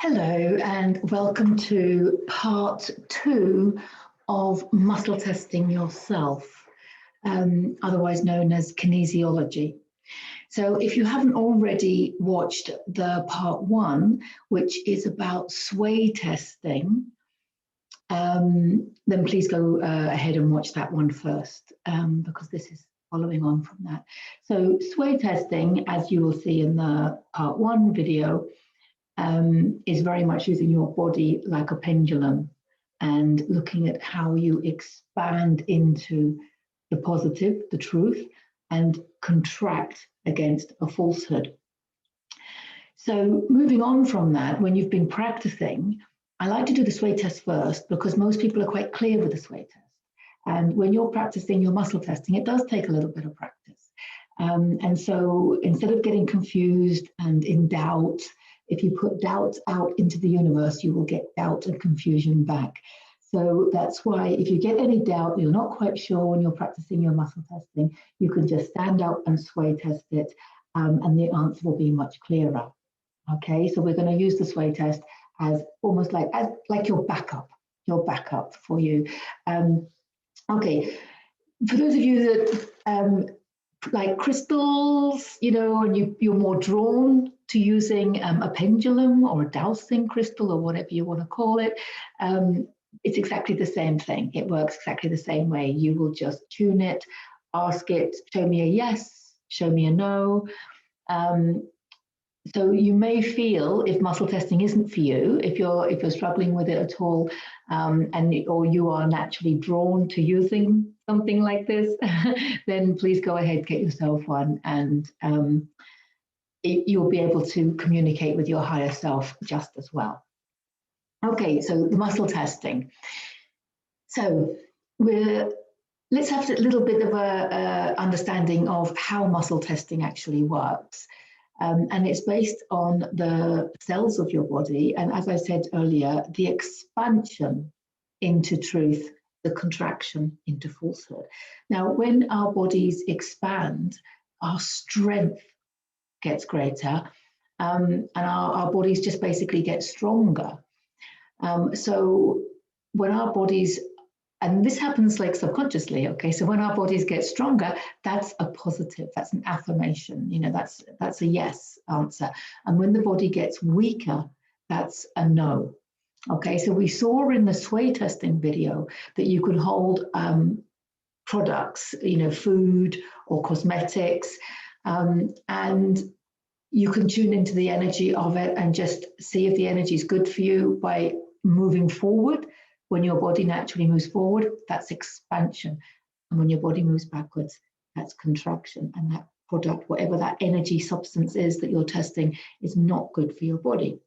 Hello and welcome to part 2 of muscle testing yourself, otherwise known as kinesiology. So if you haven't already watched the part 1, which is about sway testing, then please go ahead and watch that one first, because this is following on from that. So sway testing, as you will see in the part 1 video, is very much using your body like a pendulum and looking at how you expand into the positive, the truth, and contract against a falsehood. So moving on from that, when you've been practicing, I like to do the sway test first because most people are quite clear with the sway test. And when you're practicing your muscle testing, it does take a little bit of practice. And so instead of getting confused and in doubt, if you put doubt out into the universe, you will get doubt and confusion back. So that's why if you get any doubt, you're not quite sure when you're practicing your muscle testing, you can just stand up and sway test it, and the answer will be much clearer. Okay, so we're going to use the sway test as almost like your backup for you. Okay, for those of you that like crystals, and you're more drawn to using a pendulum or a dowsing crystal or whatever you want to call it, it's exactly the same thing. It works exactly the same way. You will just tune it, ask it, show me a yes, show me a no. So you may feel if muscle testing isn't for you, if you're struggling with it at all, or you are naturally drawn to using something like this, then please go ahead, get yourself one, and you'll be able to communicate with your higher self just as well. Okay, so the muscle testing. So let's have a little bit of a understanding of how muscle testing actually works. And it's based on the cells of your body. And as I said earlier, the expansion into truth, the contraction into falsehood. Now, when our bodies expand, our strength gets greater, and our bodies just basically get stronger. So when our bodies, and this happens like subconsciously, okay? So when our bodies get stronger, that's a positive, that's an affirmation, that's a yes answer. And when the body gets weaker, that's a no. Okay, so we saw in the sway testing video that you can hold products, food or cosmetics, and you can tune into the energy of it and just see if the energy is good for you by moving forward. When your body naturally moves forward, that's expansion. And when your body moves backwards, that's contraction. And that product, whatever that energy substance is that you're testing, is not good for your body.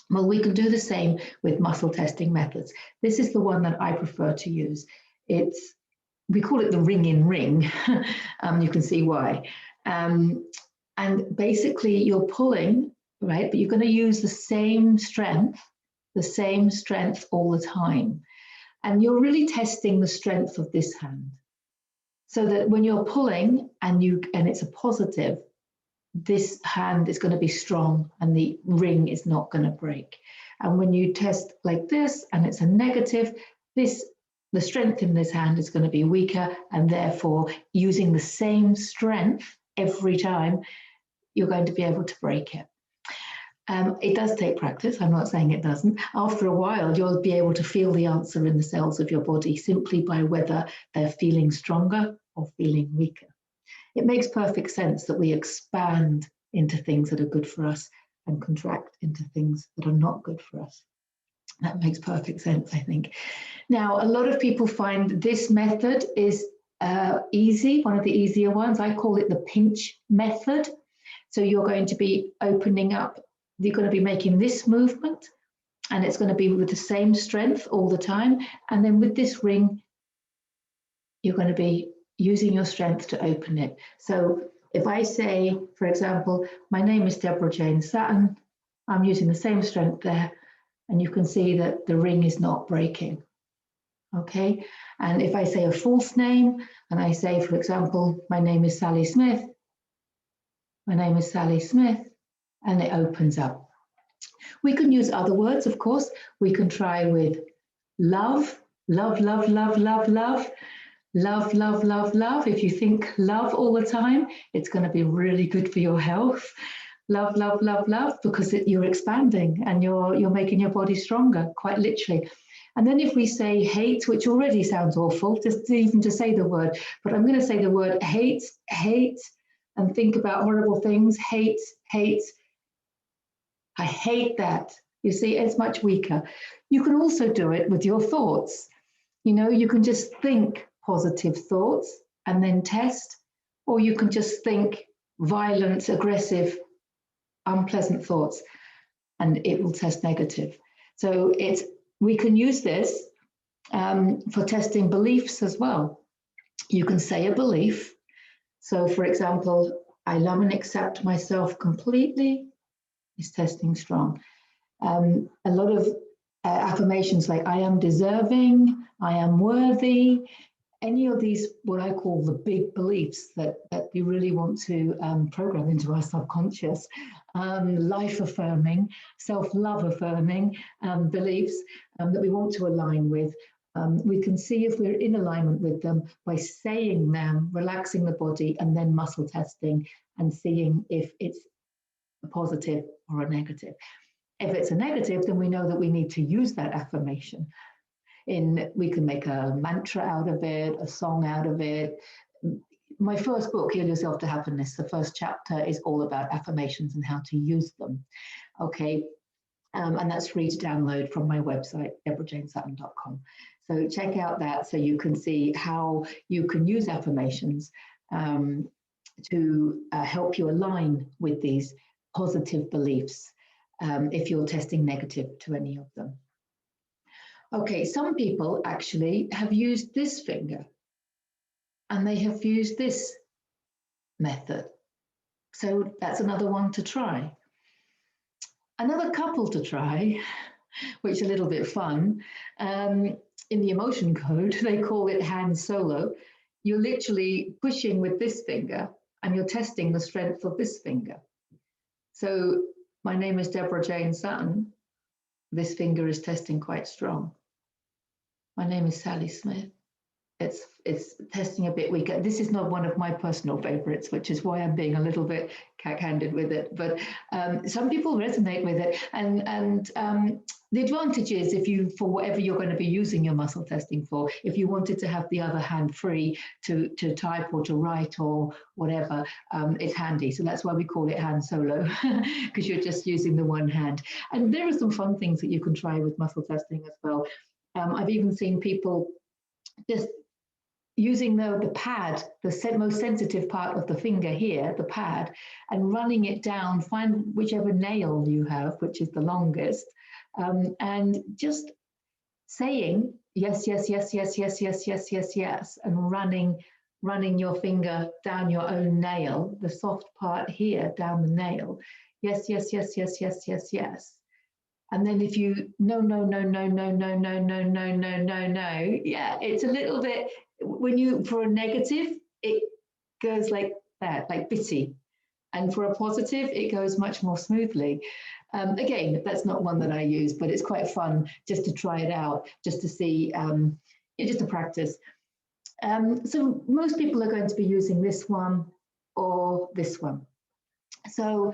Well, we can do the same with muscle testing methods. This is the one that I prefer to use. We call it the ring in ring. You can see why. And basically you're pulling, right? But you're going to use the same strength all the time. And you're really testing the strength of this hand. So that when you're pulling and it's a positive, this hand is going to be strong and the ring is not going to break. And when you test like this and it's a negative, the strength in this hand is going to be weaker, and therefore using the same strength every time, you're going to be able to break it. It does take practice, I'm not saying it doesn't. After a while, you'll be able to feel the answer in the cells of your body simply by whether they're feeling stronger or feeling weaker. It makes perfect sense that we expand into things that are good for us and contract into things that are not good for us. That makes perfect sense, I think. Now, a lot of people find this method is easy, one of the easier ones. I call it the pinch method. So you're going to be opening up, you're going to be making this movement, and it's going to be with the same strength all the time. And then with this ring, you're going to be using your strength to open it. So if I say, for example, my name is Deborah Jane Sutton, I'm using the same strength there, and you can see that the ring is not breaking. Okay, and if I say a false name, and I say, for example, my name is Sally Smith, my name is Sally Smith, and it opens up. We can use other words, of course. We can try with love, love, love, love, love, love, love, love, love, love. If you think love all the time, it's going to be really good for your health. Love, love, love, love, because you're expanding and you're making your body stronger, quite literally. And then if we say hate, which already sounds awful, just even to say the word, but I'm going to say the word hate, hate, and think about horrible things. Hate, hate. I hate that. You see, it's much weaker. You can also do it with your thoughts. You know, you can just think positive thoughts and then test, or you can just think violent, aggressive, unpleasant thoughts and it will test negative. So we can use this for testing beliefs as well. You can say a belief. So, for example, I love and accept myself completely is testing strong. A lot of affirmations like I am deserving, I am worthy, any of these, what I call the big beliefs that we really want to program into our subconscious, life affirming, self-love affirming beliefs that we want to align with. We can see if we're in alignment with them by saying them, relaxing the body, and then muscle testing and seeing if it's a positive or a negative. If it's a negative, then we know that we need to use that affirmation. We can make a mantra out of it, a song out of it. My first book, Heal Yourself to Happiness, the first chapter is all about affirmations and how to use them. Okay, and that's free to download from my website, deborahjanesutton.com. So check out that so you can see how you can use affirmations to help you align with these positive beliefs if you're testing negative to any of them. Okay, some people actually have used this finger and they have used this method. So that's another one to try. Another couple to try, which is a little bit fun. In the emotion code, they call it hand solo. You're literally pushing with this finger and you're testing the strength of this finger. So my name is Deborah Jane Sutton. This finger is testing quite strong. My name is Sally Smith. It's testing a bit weaker. This is not one of my personal favorites, which is why I'm being a little bit cack-handed with it. But some people resonate with it. And the advantage is if you, for whatever you're going to be using your muscle testing for, if you wanted to have the other hand free to type or to write or whatever, it's handy. So that's why we call it hand solo, because you're just using the one hand. And there are some fun things that you can try with muscle testing as well. I've even seen people just using the pad, the most sensitive part of the finger here, the pad, and running it down, find whichever nail you have, which is the longest, and just saying yes, yes, yes, yes, yes, yes, yes, yes, yes, and running your finger down your own nail, the soft part here down the nail. Yes, yes, yes, yes, yes, yes, yes. And then if you no, no, no, no, no, no, no, no, no, no, no, no, yeah, it's a little bit, when you, for a negative, it goes like that, like bitty. And for a positive, it goes much more smoothly. Again, that's not one that I use, but it's quite fun just to try it out, just to see, just to practice. So most people are going to be using this one or this one. So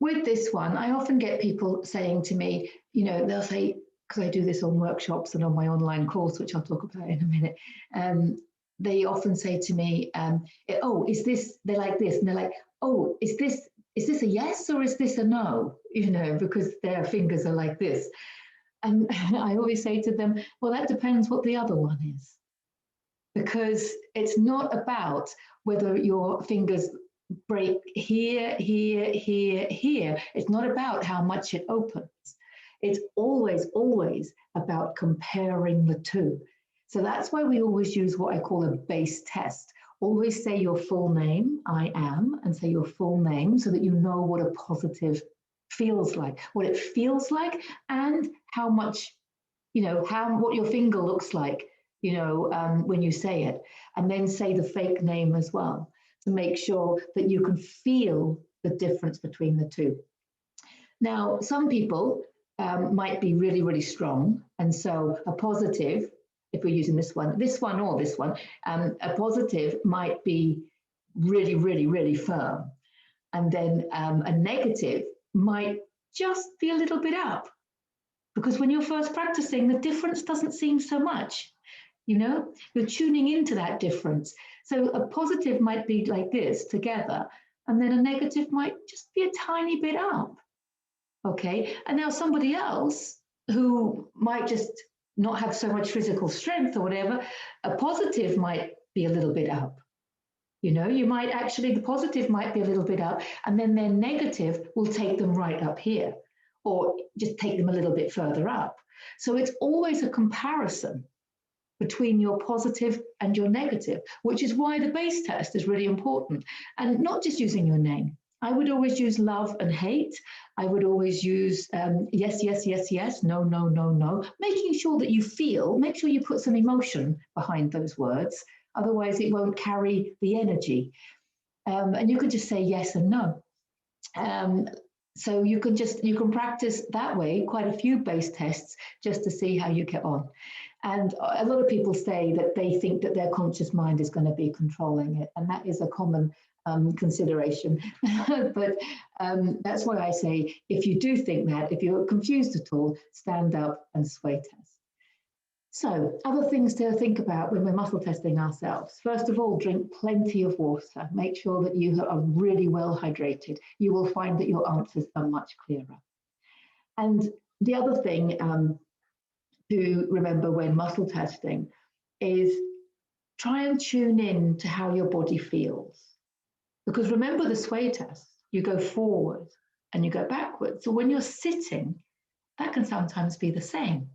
with this one, I often get people saying to me, they'll say, because I do this on workshops and on my online course, which I'll talk about in a minute, they often say to me, oh, is this, they're like this, and they're like, oh, is this a yes or is this a no? Because their fingers are like this. And I always say to them, well, that depends what the other one is. Because it's not about whether your fingers break here, here, here, here. It's not about how much it opens. It's always, always about comparing the two. So that's why we always use what I call a base test. Always say your full name, I am, and say your full name so that you know what a positive feels like, what it feels like, and how much, what your finger looks like, when you say it. And then say the fake name as well, to make sure that you can feel the difference between the two. Now, some people might be really, really strong. And so a positive, if we're using this one or this one, a positive might be really, really, really firm. And then a negative might just be a little bit up. Because when you're first practicing, the difference doesn't seem so much. You know, you're tuning into that difference. So a positive might be like this together, and then a negative might just be a tiny bit up. Okay. And now somebody else who might just not have so much physical strength or whatever, a positive might be a little bit up. You know, you might actually, the positive might be a little bit up, and then their negative will take them right up here, or just take them a little bit further up. So it's always a comparison between your positive and your negative, which is why the base test is really important. And not just using your name. I would always use love and hate. I would always use yes, yes, yes, yes, no, no, no, no, making sure that you feel, make sure you put some emotion behind those words. Otherwise, it won't carry the energy. And you can just say yes and no. So you can practice that way, quite a few base tests, just to see how you get on. And a lot of people say that they think that their conscious mind is going to be controlling it, and that is a common consideration. But that's why I say, if you do think that, if you're confused at all, stand up and sway test. So, other things to think about when we're muscle testing ourselves. First of all, drink plenty of water. Make sure that you are really well hydrated. You will find that your answers are much clearer. And the other thing to remember when muscle testing is try and tune in to how your body feels. Because remember the sway test, you go forward and you go backwards. So when you're sitting, that can sometimes be the same.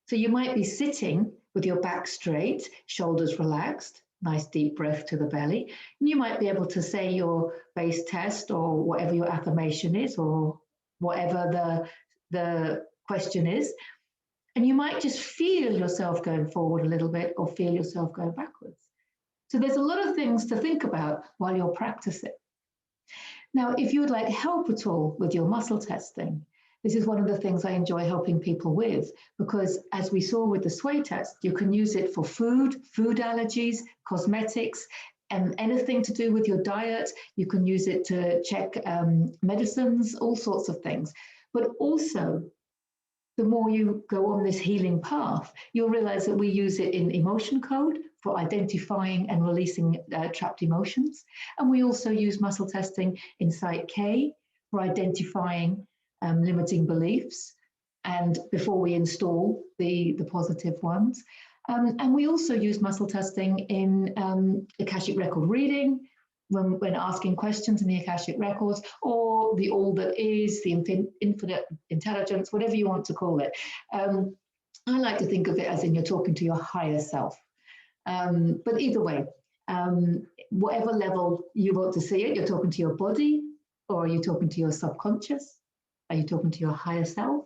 So you might be sitting with your back straight, shoulders relaxed, nice deep breath to the belly. And you might be able to say your base test or whatever your affirmation is or whatever the question is. And you might just feel yourself going forward a little bit or feel yourself going backwards. So there's a lot of things to think about while you're practicing. Now, if you would like help at all with your muscle testing, this is one of the things I enjoy helping people with, because as we saw with the sway test, you can use it for food allergies, cosmetics, and anything to do with your diet. You can use it to check medicines, all sorts of things. But also, the more you go on this healing path, you'll realize that we use it in emotion code for identifying and releasing trapped emotions. And we also use muscle testing in Site K for identifying limiting beliefs, and before we install the positive ones. And we also use muscle testing in Akashic record reading, when asking questions in the Akashic records, or the all that is, the infinite intelligence, whatever you want to call it. I like to think of it as in you're talking to your higher self. But either way, whatever level you want to see it, you're talking to your body, or are you talking to your subconscious? Are you talking to your higher self?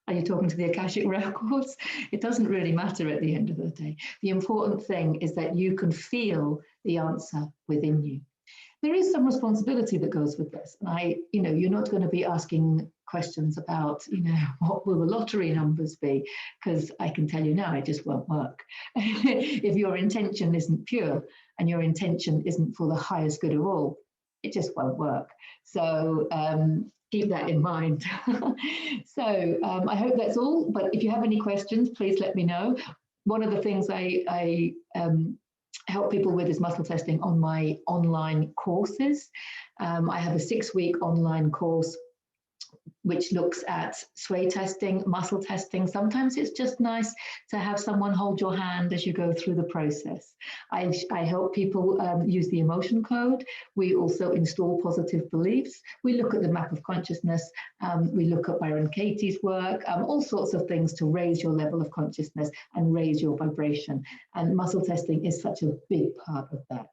Are you talking to the Akashic records? It doesn't really matter at the end of the day. The important thing is that you can feel the answer within you. There is some responsibility that goes with this. And you're not going to be asking questions about, what will the lottery numbers be? Because I can tell you now, it just won't work. If your intention isn't pure and your intention isn't for the highest good of all, it just won't work. So keep that in mind. So I hope that's all. But if you have any questions, please let me know. One of the things I help people with is muscle testing on my online courses. I have a 6-week online course which looks at sway testing, muscle testing. Sometimes it's just nice to have someone hold your hand as you go through the process. I help people use the emotion code. We also install positive beliefs. We look at the map of consciousness. We look at Byron Katie's work, all sorts of things to raise your level of consciousness and raise your vibration. And muscle testing is such a big part of that.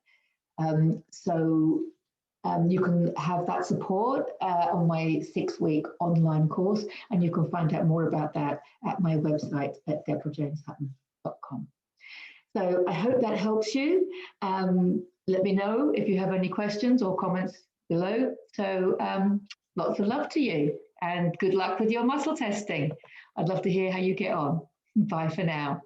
You can have that support on my 6-week online course, and you can find out more about that at my website at deborahjoneshutton.com. So I hope that helps you. Let me know if you have any questions or comments below. So Lots of love to you and good luck with your muscle testing. I'd love to hear how you get on. Bye for now.